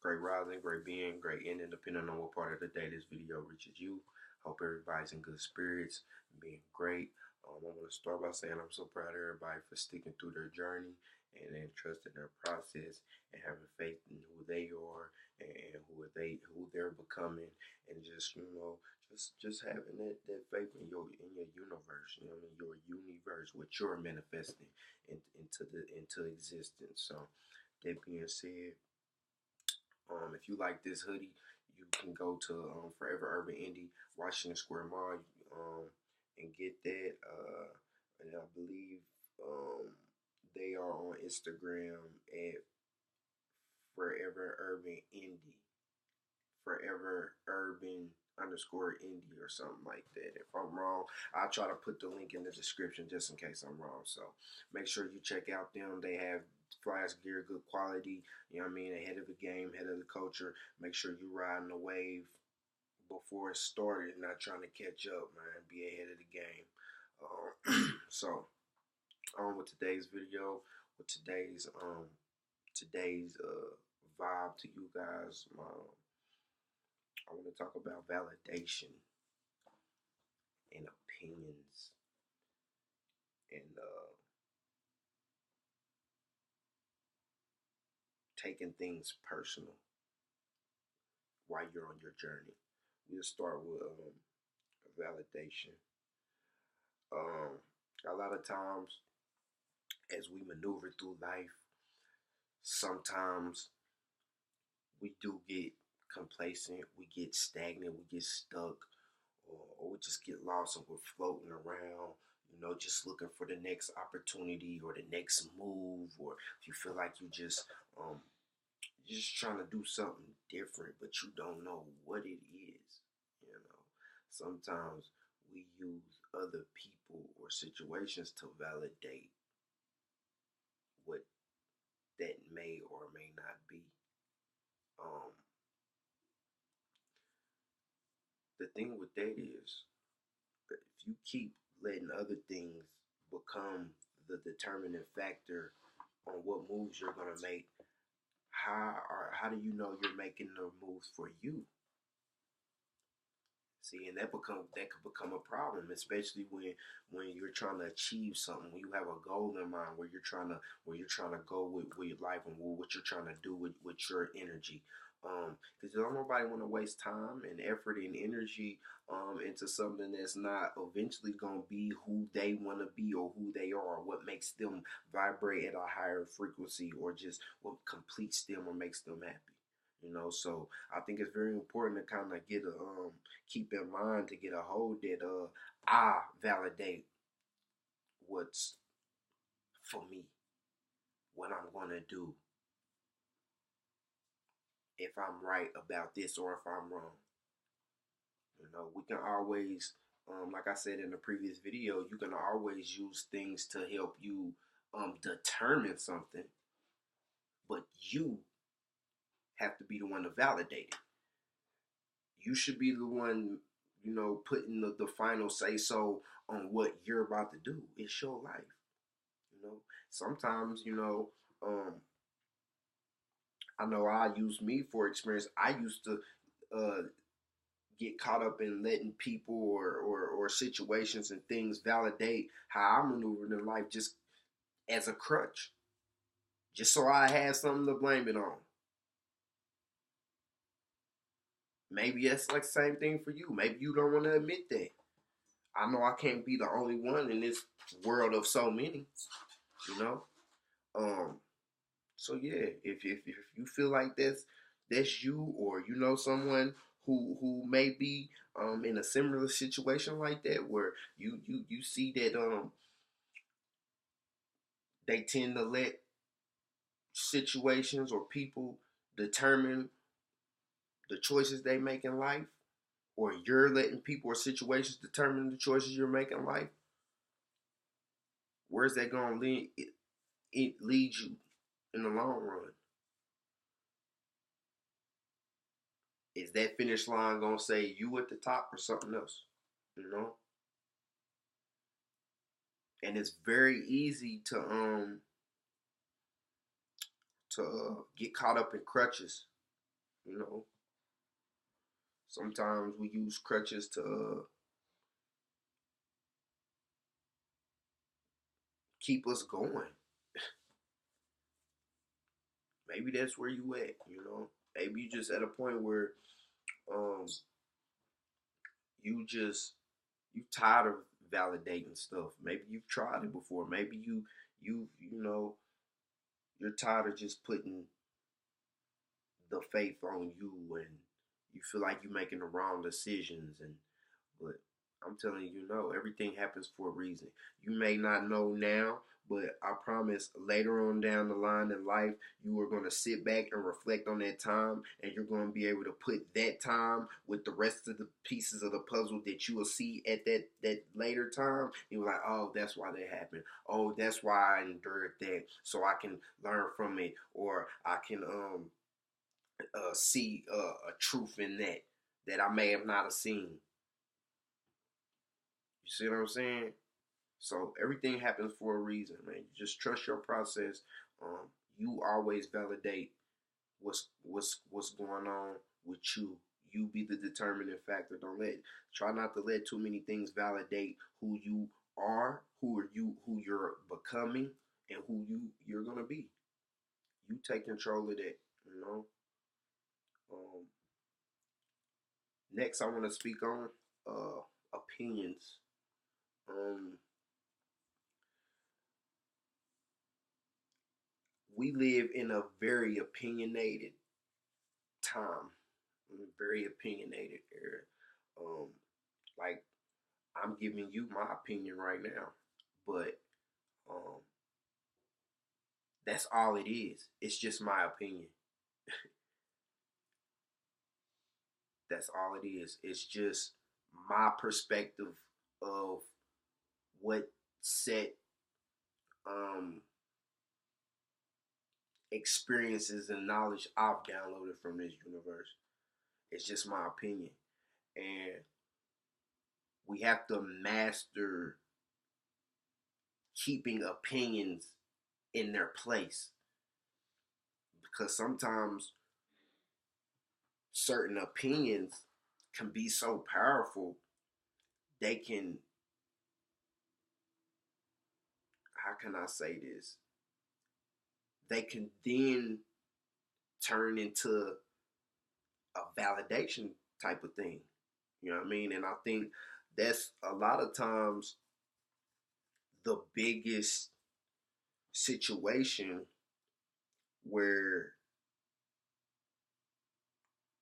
Great rising, great being, great ending, depending on what part of the day this video reaches you. Hope everybody's in good spirits, being great. I want to start by saying I'm so proud of everybody for sticking through their journey and then trusting their process and having faith in who they are and who they're becoming, and just just having that faith in your universe. You know what I mean? Your universe, what you're manifesting into existence. So that being said, if you like this hoodie, you can go to Forever Urban Indie, Washington Square Mall, and get that. And I believe they are on Instagram at Forever Urban Indie, Forever Urban underscore indie or something like that. If I'm wrong, I'll try to put the link in the description just in case I'm wrong. So make sure you check out them. They have flash gear, good quality, you know what I mean, ahead of the game, ahead of the culture. Make sure you riding the wave before it started, not trying to catch up, man. Be ahead of the game. So on with today's video, with today's vibe to you guys. I want to talk about validation and opinions and taking things personal while you're on your journey. We'll start with validation. A lot of times, as we maneuver through life, sometimes we do get complacent, we get stagnant, we get stuck, or we just get lost and we're floating around, just looking for the next opportunity or the next move, or if you feel like you're just trying to do something different, but you don't know what it is. Sometimes we use other people or situations to validate what that may or may not be. The thing with that is, if you keep letting other things become the determining factor on what moves you're gonna make, how do you know you're making the moves for you? See, and that could become a problem, especially when you're trying to achieve something, when you have a goal in mind, where you're trying to go with your life and what you're trying to do with your energy. Because don't nobody want to waste time and effort and energy into something that's not eventually gonna be who they want to be or who they are, or what makes them vibrate at a higher frequency, or just what completes them or makes them happy. So I think it's very important to kind of keep in mind, to get a hold that I validate what's for me, what I'm gonna do, if I'm right about this or if I'm wrong. We can always, like I said in the previous video, you can always use things to help you determine something, but you have to be the one to validate it. You should be the one, putting the final say so on what you're about to do. It's your life. Sometimes, I know I use me for experience. I used to get caught up in letting people or situations and things validate how I maneuvered in life, just as a crutch, just so I had something to blame it on. Maybe that's like the same thing for you. Maybe you don't want to admit that. I know I can't be the only one in this world of so many, you know. So yeah, if you feel like that's you, or someone who may be in a similar situation like that, where you see that they tend to let situations or people determine the choices they make in life, or you're letting people or situations determine the choices you're making in life, where's that going to lead? It leads you in the long run. Is that finish line going to say you at the top or something else? And it's very easy to get caught up in crutches You know, sometimes we use crutches to keep us going. Maybe that's where you at. You know, maybe you just at a point where um you just you tired of validating stuff. Maybe you've tried it before. Maybe you know you're tired of just putting the faith on you, and you feel like you're making the wrong decisions. And but I'm telling you, no, everything happens for a reason. You may not know now, but I promise later on down the line in life, you are going to sit back and reflect on that time, and you're going to be able to put that time with the rest of the pieces of the puzzle that you will see at that later time. You're like, oh, that's why that happened. Oh, that's why I endured that, so I can learn from it, or I can see a truth in that I may have not have seen. You see what I'm saying? So everything happens for a reason, man. You just trust your process. You always validate what's going on with you. You be the determining factor. Try not to let too many things validate who you are, who you're becoming, and who you're gonna be. You take control of that. You know. Um, Next, I want to speak on opinions. Um, we live in a very opinionated time, very opinionated era. Um, like I'm giving you my opinion right now, but um, that's all it is. It's just my opinion. That's all it is. It's just my perspective of what set um, experiences and knowledge I've downloaded from this universe. It's just my opinion. And we have to master keeping opinions in their place, because sometimes certain opinions can be so powerful, they can, how can I say this, they can then turn into a validation type of thing. You know what I mean? And I think that's a lot of times the biggest situation where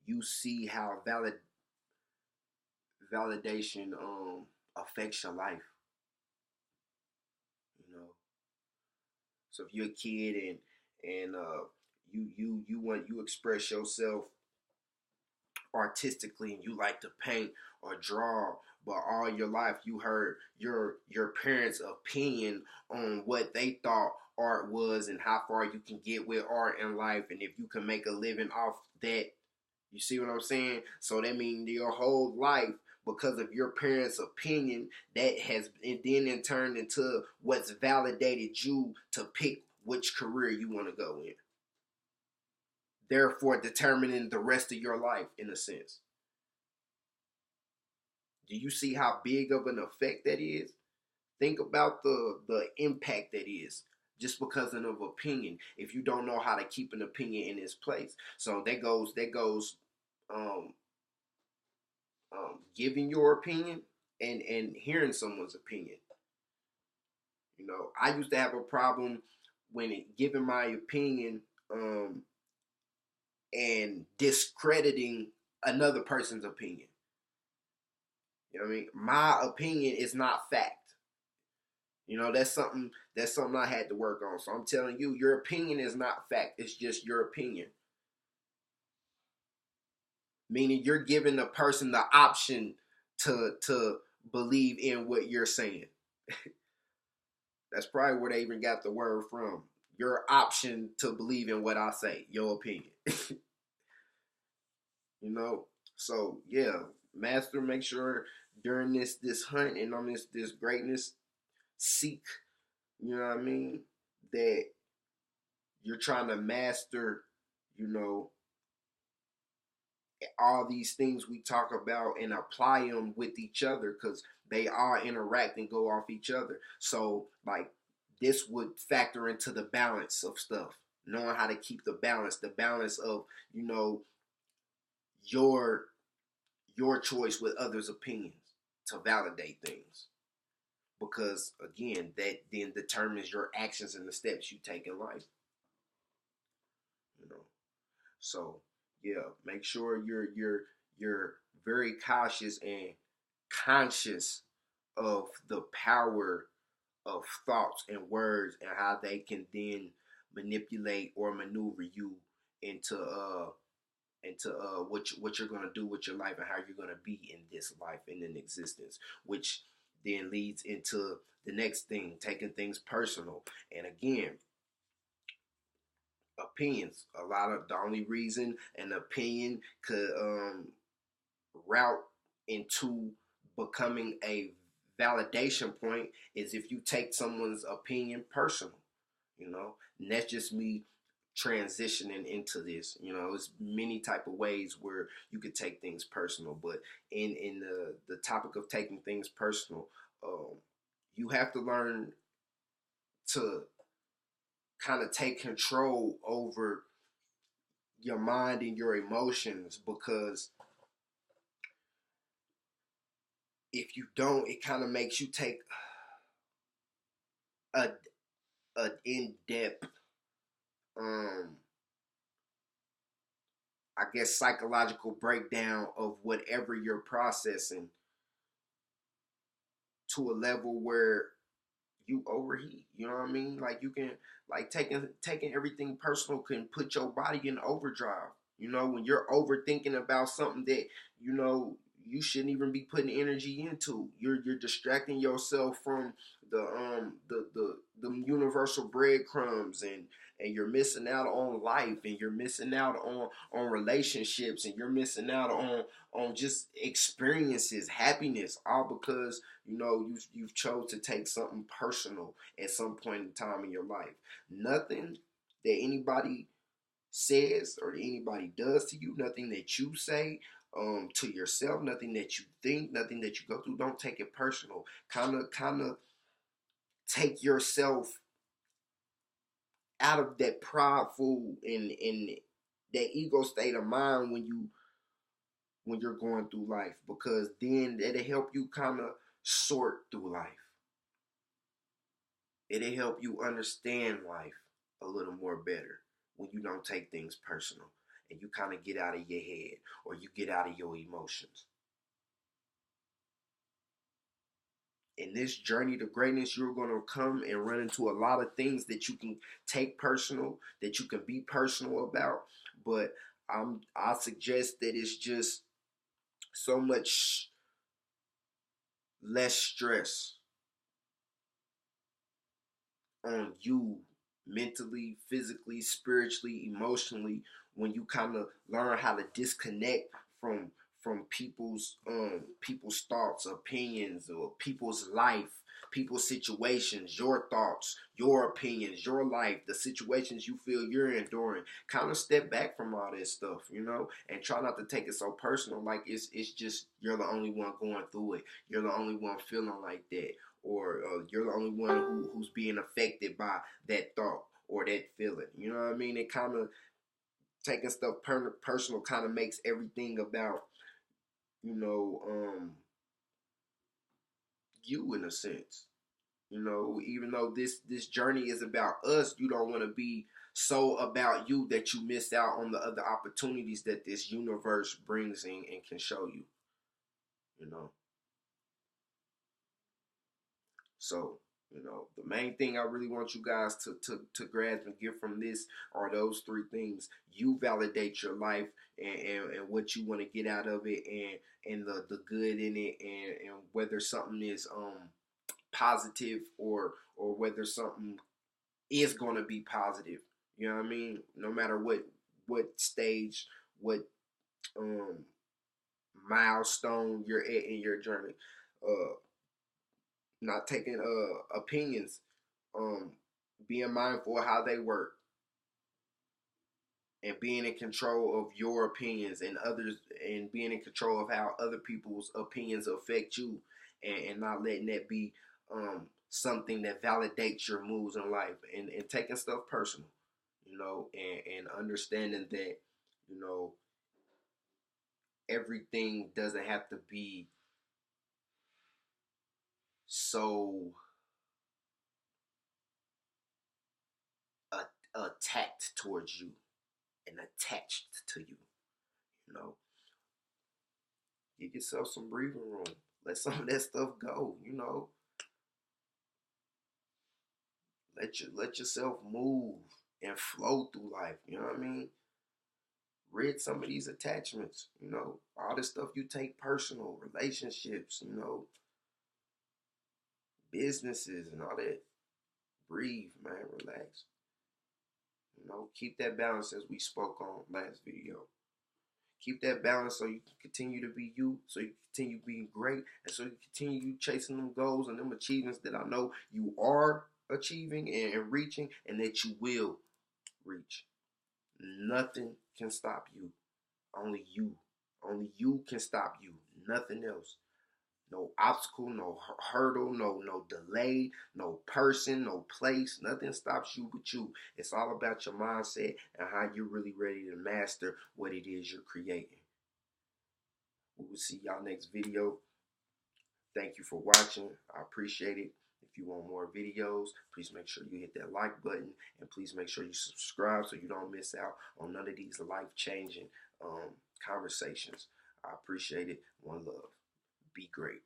you see how validation affects your life. You know, so if you're a kid and you express yourself artistically and you like to paint or draw, but all your life you heard your parents' opinion on what they thought art was and how far you can get with art in life, and if you can make a living off that. You see what I'm saying? So that means your whole life, because of your parents' opinion, that has and then in turned into what's validated you to pick which career you want to go in. Therefore, determining the rest of your life in a sense. Do you see how big of an effect that is? Think about the impact that is just because of opinion. If you don't know how to keep an opinion in its place, so that goes um, giving your opinion and hearing someone's opinion. You know, I used to have a problem when giving my opinion and discrediting another person's opinion. You know what I mean? My opinion is not fact. You know, that's something I had to work on. So I'm telling you, your opinion is not fact. It's just your opinion. Meaning you're giving the person the option to believe in what you're saying. That's probably where they even got the word from. Your option to believe in what I say, your opinion. You know? So yeah, master, make sure during this hunt and on this greatness, seek, you know what I mean, that you're trying to master, you know, all these things we talk about and apply them with each other, because they all interact and go off each other. So like this would factor into the balance of stuff, knowing how to keep the balance of, you know, your your choice with others' opinions to validate things. Because again, that then determines your actions and the steps you take in life. You know. So yeah, make sure you're very cautious and conscious of the power of thoughts and words and how they can then manipulate or maneuver you into what you're gonna do with your life and how you're gonna be in this life and in existence, which then leads into the next thing, taking things personal. And again, opinions. A lot of the only reason an opinion could route into becoming a validation point is if you take someone's opinion personal, you know. And that's just me transitioning into this. You know, there's many type of ways where you could take things personal, but in the topic of taking things personal, you have to learn to kind of take control over your mind and your emotions, because if you don't, it kind of makes you take a in-depth I guess psychological breakdown of whatever you're processing, to a level where you overheat. You know what I mean? Like you can, like taking everything personal can put your body in overdrive. You know, when you're overthinking about something that, you know, you shouldn't even be putting energy into. You're distracting yourself from the universal breadcrumbs, and you're missing out on life, and you're missing out on relationships, and you're missing out on just experiences, happiness, all because, you know, you've chose to take something personal at some point in time in your life. Nothing that anybody says or that anybody does to you, nothing that you say to yourself, nothing that you think, nothing that you go through, don't take it personal. Kind of take yourself out of that prideful and that ego state of mind when you're going through life, because then it'll help you kind of sort through life. It'll help you understand life a little more better when you don't take things personal and you kind of get out of your head or you get out of your emotions. In this journey to greatness, you're going to come and run into a lot of things that you can take personal, that you can be personal about. But I suggest that it's just so much less stress on you mentally, physically, spiritually, emotionally, when you kind of learn how to disconnect from people's thoughts, opinions, or people's life, people's situations, your thoughts, your opinions, your life, the situations you feel you're enduring. Kind of step back from all this stuff, you know, and try not to take it so personal. Like it's just you're the only one going through it. You're the only one feeling like that, or you're the only one who's being affected by that thought or that feeling. You know what I mean? It kind of taking stuff personal kind of makes everything about, you know, you in a sense. You know, even though this journey is about us, you don't want to be so about you that you miss out on the other opportunities that this universe brings in and can show you. You know. So, you know, the main thing I really want you guys to grasp and get from this are those three things. You validate your life and what you want to get out of it, and the good in it, and whether something is positive or whether something is going to be positive. You know what I mean? No matter what stage, what um milestone you're at in your journey. Not taking opinions, being mindful of how they work. and being in control of your opinions and others, and being in control of how other people's opinions affect you, and not letting that be something that validates your moves in life, and taking stuff personal, and understanding that, you know, everything doesn't have to be so attacked towards you and attached to you. You know, give yourself some breathing room. Let some of that stuff go. Let yourself move and flow through life. You know what I mean? Rid some of these attachments. All the stuff you take personal, relationships. Businesses and all that. Breathe, man. Relax. Keep that balance as we spoke on last video. Keep that balance so you can continue to be you, so you can continue being great, and so you continue chasing them goals and them achievements that I know you are achieving and reaching, and that you will reach. Nothing can stop you. Only you. Only you can stop you. Nothing else. No obstacle, no hurdle, no delay, no person, no place. Nothing stops you but you. It's all about your mindset and how you're really ready to master what it is you're creating. We will see y'all next video. Thank you for watching. I appreciate it. If you want more videos, please make sure you hit that like button, and please make sure you subscribe so you don't miss out on none of these life-changing conversations. I appreciate it. One love. Be great.